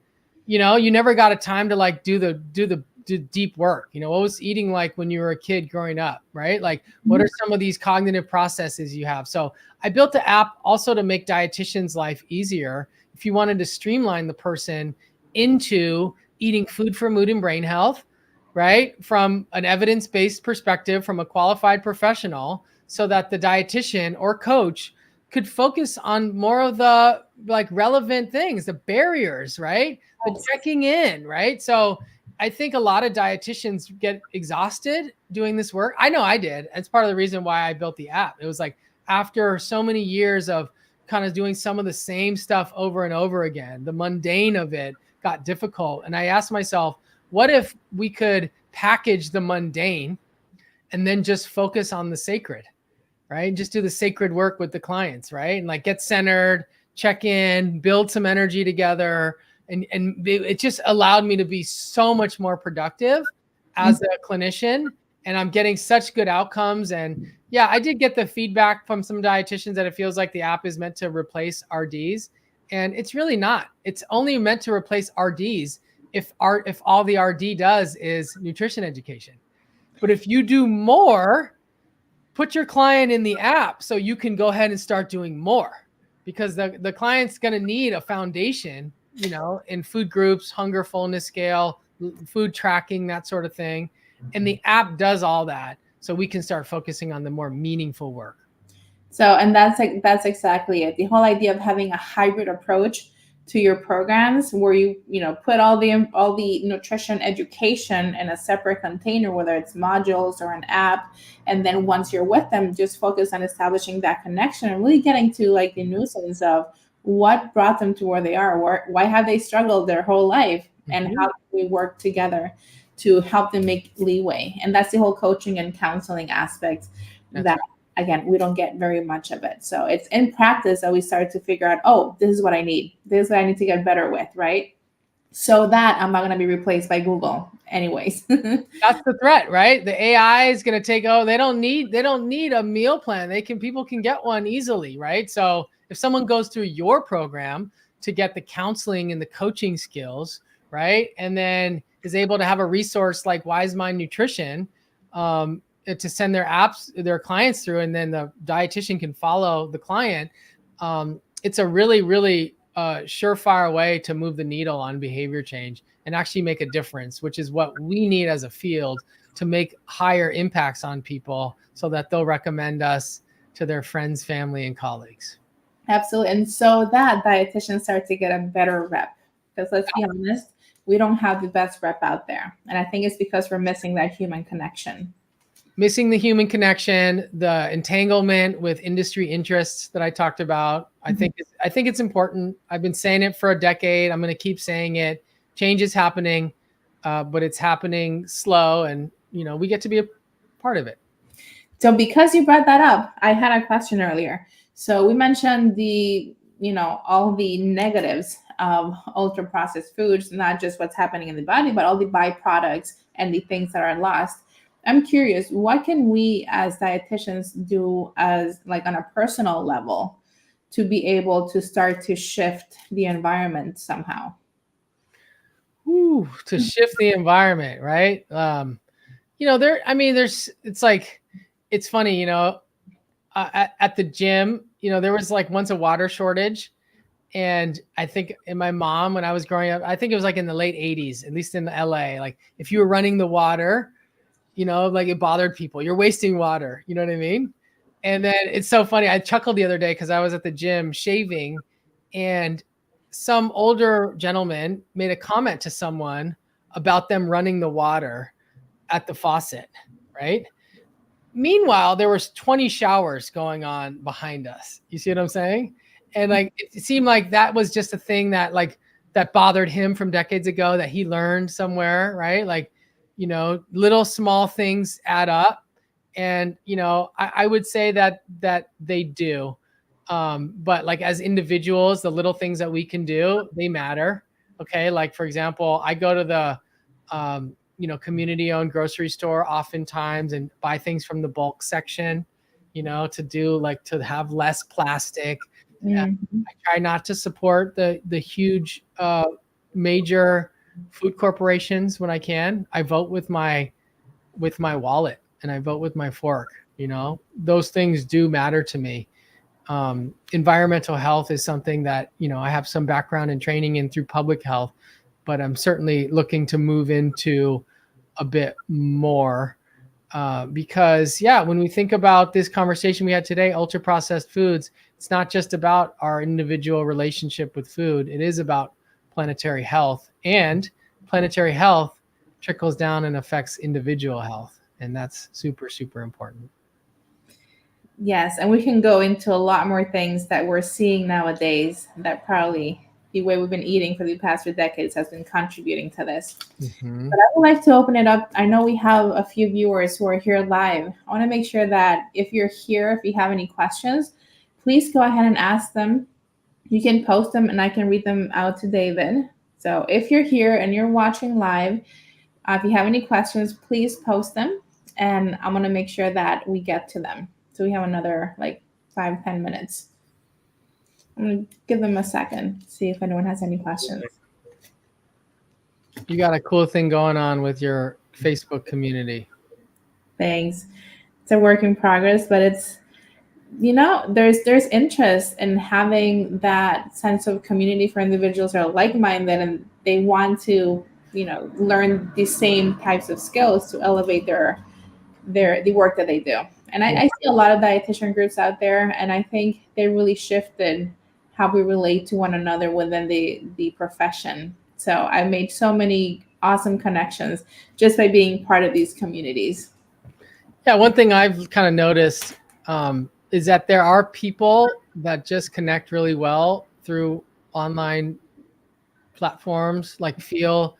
you never got a time to like do the deep work. What was eating like when you were a kid growing up, right? Like what are some of these cognitive processes you have? So I built the app also to make dietitians' life easier. If you wanted to streamline the person into eating food for mood and brain health, right? From an evidence-based perspective, from a qualified professional, so that the dietitian or coach could focus on more of the like relevant things, the barriers, right? The checking in, right? So I think a lot of dietitians get exhausted doing this work. I know I did. It's part of the reason why I built the app. It was like after so many years of kind of doing some of the same stuff over and over again, the mundane of it got difficult. And I asked myself, what if we could package the mundane and then just focus on the sacred, right? Just do the sacred work with the clients, right? And like get centered, check in, build some energy together. And it just allowed me to be so much more productive as a clinician. And I'm getting such good outcomes. And yeah, I did get the feedback from some dietitians that it feels like the app is meant to replace RDs. And it's really not. It's only meant to replace RDs if all the RD does is nutrition education. But if you do more, put your client in the app so you can go ahead and start doing more, because the client's going to need a foundation, you know, in food groups, hunger, fullness scale, food tracking, that sort of thing. And the app does all that. So we can start focusing on the more meaningful work. So, and that's exactly it. The whole idea of having a hybrid approach to your programs, where you put all the nutrition education in a separate container, whether it's modules or an app, and then once you're with them, just focus on establishing that connection and really getting to like the nuisance of what brought them to where they are, why have they struggled their whole life, and how do we work together to help them make leeway. And that's the whole coaching and counseling aspect that, again, we don't get very much of it. So it's in practice that we start to figure out, oh, this is what I need. This is what I need to get better with, right? So that I'm not going to be replaced by Google anyways. That's the threat, right? The AI is going to take, they don't need a meal plan. People can get one easily, right? So if someone goes through your program to get the counseling and the coaching skills, right? And then is able to have a resource like Wise Mind Nutrition, to send their clients through, and then the dietitian can follow the client. It's a really, really surefire way to move the needle on behavior change and actually make a difference, which is what we need as a field to make higher impacts on people so that they'll recommend us to their friends, family, and colleagues. Absolutely. And so that dietitians start to get a better rep, because let's be honest, we don't have the best rep out there. And I think it's because we're missing that human connection. Missing the human connection, the entanglement with industry interests that I talked about. I think it's important. I've been saying it for a decade. I'm going to keep saying it. Change is happening, but it's happening slow, and we get to be a part of it. So because you brought that up, I had a question earlier. So we mentioned all the negatives of ultra processed foods, not just what's happening in the body, but all the byproducts and the things that are lost. I'm curious, what can we as dietitians do as like on a personal level to be able to start to shift the environment somehow? To shift the environment, right? It's funny, at the gym, there was like once a water shortage. And I think in my mom, when I was growing up, I think it was like in the late 80s, at least in LA, like if you were running the water, like it bothered people. You're wasting water. You know what I mean? And then it's so funny. I chuckled the other day because I was at the gym shaving, and some older gentleman made a comment to someone about them running the water at the faucet, right? Meanwhile, there was 20 showers going on behind us. You see what I'm saying? And like, it seemed like that was just a thing that bothered him from decades ago that he learned somewhere, right? Like, little small things add up. And, I would say that they do. But like as individuals, the little things that we can do, they matter. Okay. Like for example, I go to the, community-owned grocery store oftentimes and buy things from the bulk section, to have less plastic. Mm-hmm. I try not to support the huge major food corporations when I can. I vote with my wallet, and I vote with my fork. Those things do matter to me. Environmental health is something that I have some background and training in through public health, but I'm certainly looking to move into a bit more because when we think about this conversation we had today, ultra processed foods, it's not just about our individual relationship with food. It is about planetary health, and planetary health trickles down and affects individual health. And that's super, super important. Yes. And we can go into a lot more things that we're seeing nowadays that probably the way we've been eating for the past few decades has been contributing to this. Mm-hmm. But I would like to open it up. I know we have a few viewers who are here live. I want to make sure that if you're here, if you have any questions, please go ahead and ask them. You can post them and I can read them out to David. So if you're here and you're watching live, if you have any questions, please post them and I'm going to make sure that we get to them. So we have another like 5-10 minutes. I'm going to give them a second, see if anyone has any questions. You got a cool thing going on with your Facebook community. Thanks. It's a work in progress, but it's, there's interest in having that sense of community for individuals who are like-minded and they want to, learn the same types of skills to elevate the work that they do. And I see a lot of dietitian groups out there, and I think they really shifted how we relate to one another within the profession. So I made so many awesome connections just by being part of these communities. Yeah, one thing I've kind of noticed is that there are people that just connect really well through online platforms, like feel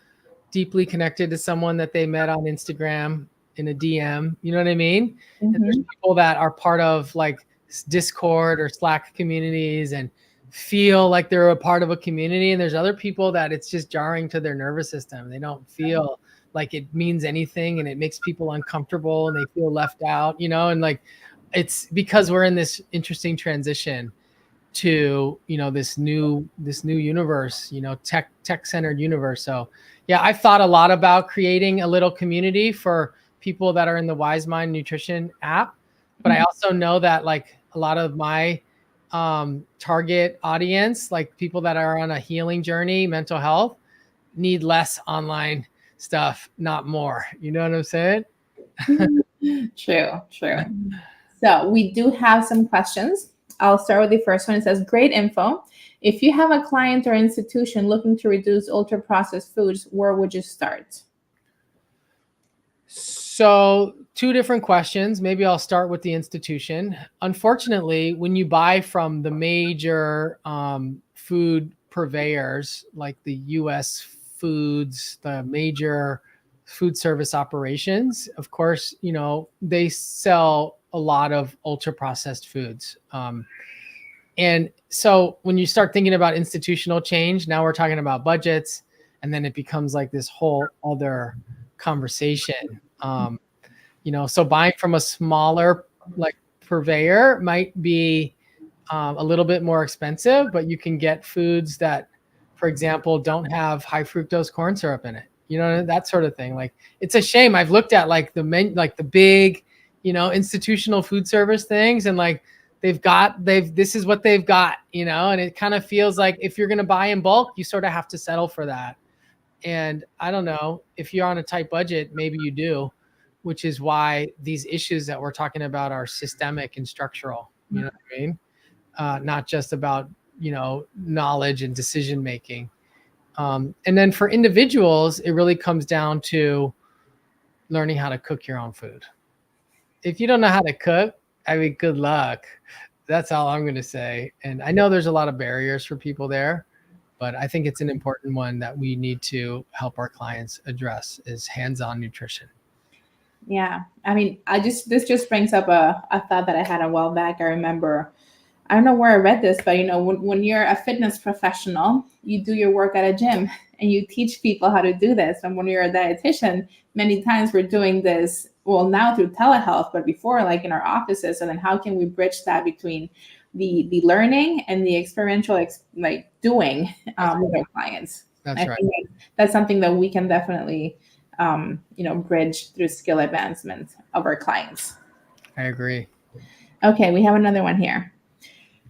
deeply connected to someone that they met on Instagram in a DM. You know what I mean? Mm-hmm. And there's people that are part of like Discord or Slack communities and feel like they're a part of a community. And there's other people that it's just jarring to their nervous system. They don't feel like it means anything and it makes people uncomfortable and they feel left out, and like it's because we're in this interesting transition to this new universe, tech centered universe. So yeah, I've thought a lot about creating a little community for people that are in the Wise Mind Nutrition app, but I also know that like a lot of my target audience, like people that are on a healing journey, mental health, need less online stuff, not more. You know what I'm saying? True. So we do have some questions. I'll start with the first one. It says, great info. If you have a client or institution looking to reduce ultra-processed foods, where would you start? So 2 different questions. Maybe I'll start with the institution. Unfortunately, when you buy from the major food purveyors, like the U.S. Foods, the major food service operations, of course, they sell a lot of ultra-processed foods. And so when you start thinking about institutional change, now we're talking about budgets, and then it becomes like this whole other conversation. So buying from a smaller like purveyor might be a little bit more expensive, but you can get foods that, for example, don't have high fructose corn syrup in it. That sort of thing. Like it's a shame. I've looked at like the big, institutional food service things, and like this is what they've got, and it kind of feels like if you're going to buy in bulk, you sort of have to settle for that. And I don't know, if you're on a tight budget, maybe you do, which is why these issues that we're talking about are systemic and structural. You know what I mean? Not just about, knowledge and decision making. And then for individuals, it really comes down to learning how to cook your own food. If you don't know how to cook, good luck. That's all I'm going to say. And I know there's a lot of barriers for people there, but I think it's an important one that we need to help our clients address is hands-on nutrition. Yeah. This just brings up a thought that I had a while back. I remember, I don't know where I read this, but when you're a fitness professional, you do your work at a gym and you teach people how to do this. And when you're a dietitian, many times we're doing this, well, now through telehealth, but before like in our offices. And then how can we bridge that between the learning and the experiential doing with our clients? That's right. I think that's something that we can definitely bridge through skill advancement of our clients. I agree. Okay, we have another one here.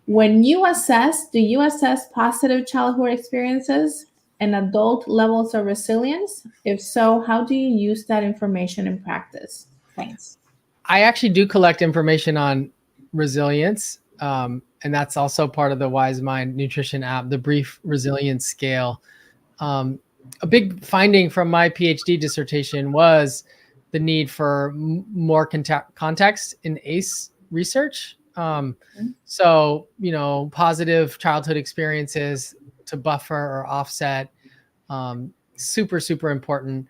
When you assess, do you assess positive childhood experiences and adult levels of resilience? If so, how do you use that information in practice? Thanks. I actually do collect information on resilience. And that's also part of the Wise Mind Nutrition app, the brief resilience scale. A big finding from my PhD dissertation was the need for more context in ACE research. So, positive childhood experiences to buffer or offset. Super, super important.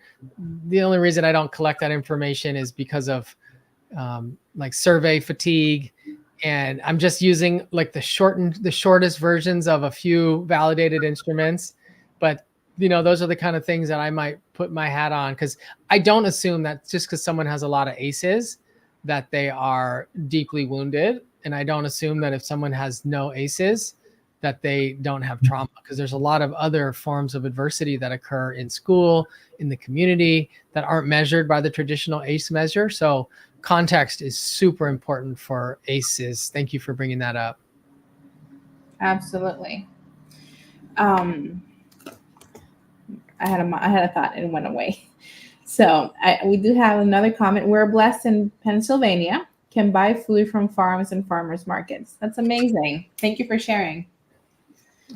The only reason I don't collect that information is because of like survey fatigue. And I'm just using like the shortest versions of a few validated instruments. But, those are the kind of things that I might put my hat on, because I don't assume that just because someone has a lot of ACEs that they are deeply wounded. And I don't assume that if someone has no ACEs that they don't have trauma, because there's a lot of other forms of adversity that occur in school, in the community, that aren't measured by the traditional ACE measure. So context is super important for ACEs. Thank you for bringing that up. Absolutely. I had a thought and it went away. So we do have another comment. We're blessed in Pennsylvania, can buy food from farms and farmers markets. That's amazing. Thank you for sharing.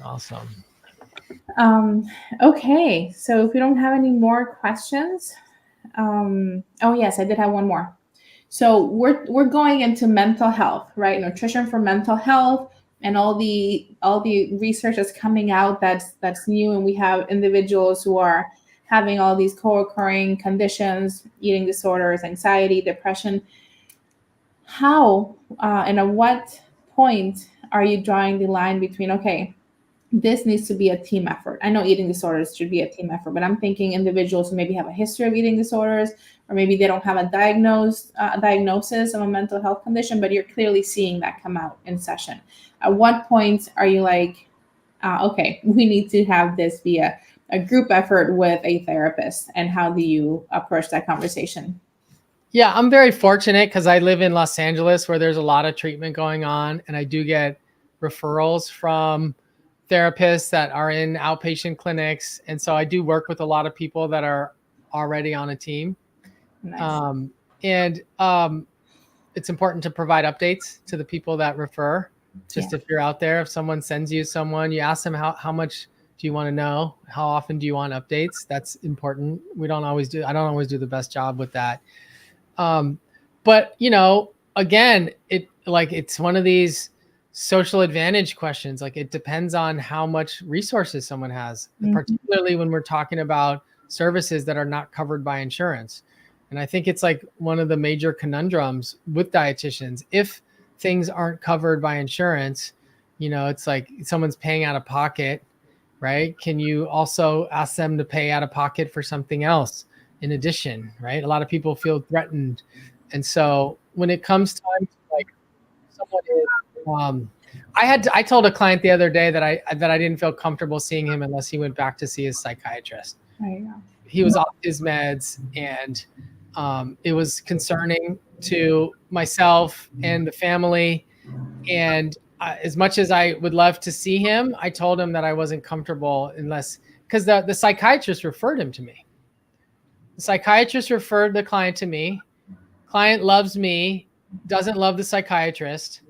Awesome. Okay, so if we don't have any more questions, oh yes, I did have one more. So we're going into mental health, right? Nutrition for mental health, and all the research that's coming out that's new, and we have individuals who are having all these co-occurring conditions, eating disorders, anxiety, depression. How and at what point are you drawing the line between, okay, this needs to be a team effort? I know eating disorders should be a team effort, but I'm thinking individuals who maybe have a history of eating disorders, or maybe they don't have a diagnosis of a mental health condition, but you're clearly seeing that come out in session. At what point are you like, okay, we need to have this be a group effort with a therapist? And how do you approach that conversation? Yeah, I'm very fortunate because I live in Los Angeles, where there's a lot of treatment going on, and I do get referrals from therapists that are in outpatient clinics. And so I do work with a lot of people that are already on a team. Nice. It's important to provide updates to the people that refer. Just if you're out there, if someone sends you someone, you ask them how much do you want to know? How often do you want updates? That's important. I don't always do the best job with that. But again, it's one of these social advantage questions. Like, it depends on how much resources someone has, particularly when we're talking about services that are not covered by insurance. And I think it's like one of the major conundrums with dietitians. If things aren't covered by insurance, it's like someone's paying out of pocket, right? Can you also ask them to pay out of pocket for something else in addition, right? A lot of people feel threatened. And so when it comes time to like someone is, I told a client the other day that I didn't feel comfortable seeing him unless he went back to see his psychiatrist. There you go. He was off his meds, and it was concerning to myself and the family. And as much as I would love to see him, I told him that I wasn't comfortable because the psychiatrist referred him to me. The psychiatrist referred the client to me. Client loves me, doesn't love the psychiatrist,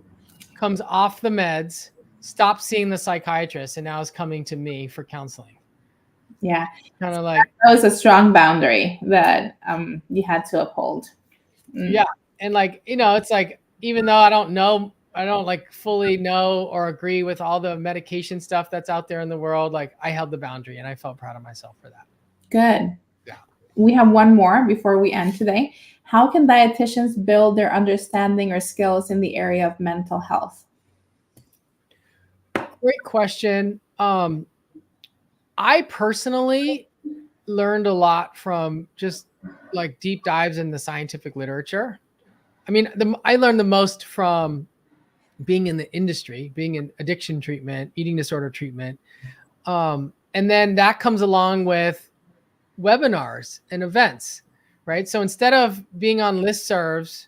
comes off the meds, stops seeing the psychiatrist, and now is coming to me for counseling. Yeah. Kind of like, that was a strong boundary that you had to uphold. Yeah. And like, it's like, even though I don't like fully know or agree with all the medication stuff that's out there in the world, like, I held the boundary, and I felt proud of myself for that. Good. Yeah. We have one more before we end today. How can dietitians build their understanding or skills in the area of mental health? Great question. I personally learned a lot from just like deep dives in the scientific literature. I mean, I learned the most from being in the industry, being in addiction treatment, eating disorder treatment. And then that comes along with webinars and events, right? So instead of being on listservs,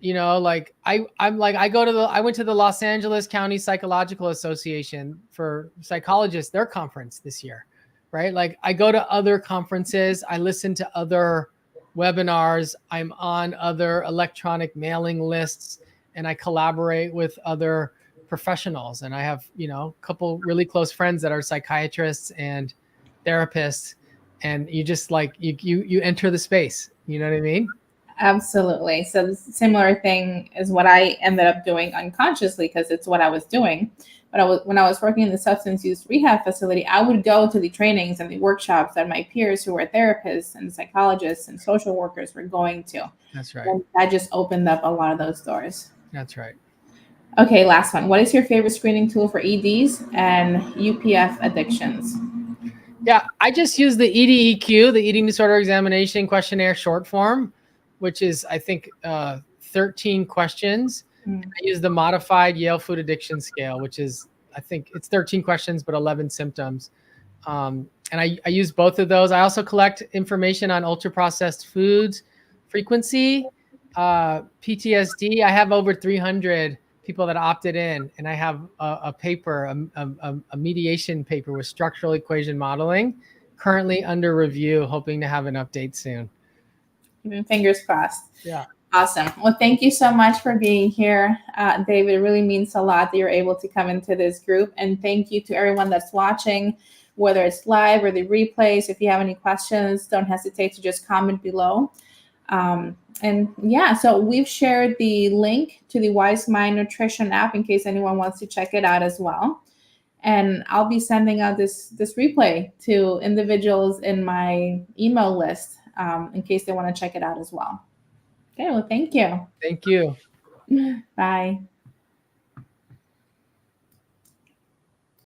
like I went to the Los Angeles County Psychological Association for psychologists, their conference this year, right? Like, I go to other conferences, I listen to other webinars, I'm on other electronic mailing lists, and I collaborate with other professionals. And I have, a couple really close friends that are psychiatrists and therapists, and you just like, you enter the space, you know what I mean? Absolutely. So the similar thing is what I ended up doing unconsciously, because it's what I was doing. But when I was working in the substance use rehab facility, I would go to the trainings and the workshops that my peers who were therapists and psychologists and social workers were going to. That's right. And that just opened up a lot of those doors. That's right. Okay, last one. What is your favorite screening tool for EDs and UPF addictions? Yeah, I just use the EDEQ, the Eating Disorder Examination Questionnaire short form, which is, I think, 13 questions. I use the modified Yale Food Addiction Scale, which is, I think it's 13 questions, but 11 symptoms. And I use both of those. I also collect information on ultra-processed foods, frequency, PTSD. I have over 300 people that opted in, and I have a paper, a mediation paper with structural equation modeling, currently under review, hoping to have an update soon. Even fingers crossed. Yeah. Awesome. Well, thank you so much for being here, David. It really means a lot that you're able to come into this group. And thank you to everyone that's watching, whether it's live or the replays. If you have any questions, don't hesitate to just comment below. And yeah, so we've shared the link to the Wise Mind Nutrition app in case anyone wants to check it out as well. And I'll be sending out this replay to individuals in my email list in case they want to check it out as well. Okay, well, thank you. Thank you. Bye.